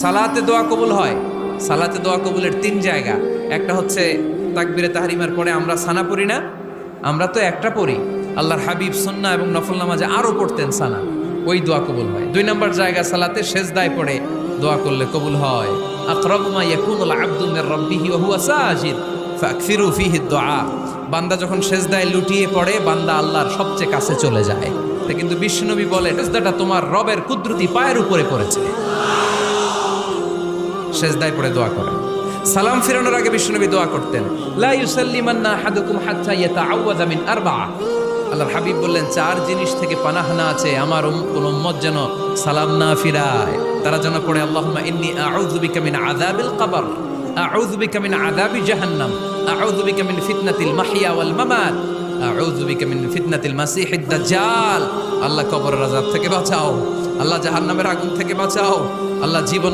সালাতে দোয়া কবুল হয়। সালাতে দোয়া কবুলের তিন জায়গা। একটা হচ্ছে তাকবীরে তাহরিমার পরে আমরা সানা পড়ি না, আমরা তো একটা পড়ি, আল্লাহর হাবিব সুন্নাহ এবং নফল নামাজে আরো পড়তেন সানা, ওই দোয়া কবুল হয়। দুই নম্বর জায়গা সালাতে সেজদায় পড়ে দোয়া করলে কবুল হয়। আকরাবু মা ইয়াকুনুল আবদু মির রাব্বিহি ওয়া হুয়া সাজিদ ফাকসিরু ফীহি দুআ। বান্দা যখন সেজদায় লুটিয়ে পড়ে বান্দা আল্লাহর সবচেয়ে কাছে চলে যায়। তা কিন্তু বিশ্বনবী বলে সেজদাটা তোমার রবের কুদরতি পায়ের উপরে পড়েছে। সেজদায় পড়ে দোয়া করেন। সালাম ফিরানোর আগে বিশ্বনবী দোয়া করতেন, লা ইউসাল্লিমান্না আহাদুকুম হাত্তা ইয়াতাআওয়াযা মিন আরবা'a। আল্লাহর হাবিব বললেন, চার জিনিস থেকে পানাহ না আছে আমার কোন উম্মত যেন সালাম না ফিরায়। তারা যেন পড়ে, আল্লাহুম্মা ইন্নী আউযু বিকা মিন আযাবিল কবর, আউযু বিকা মিন আযাবি জাহান্নাম, আউযু বিকা মিন ফিতনাতিল মাহইয়া ওয়াল মামাত, আউযু বিকা মিন ফিতনাতিল মাসিহিদ দাজ্জাল। আল্লাহ কবরের আযাব থেকে বাঁচাও, আল্লাহ জাহান্নামের আগুন থেকে বাঁচাও, আল্লাহ জীবন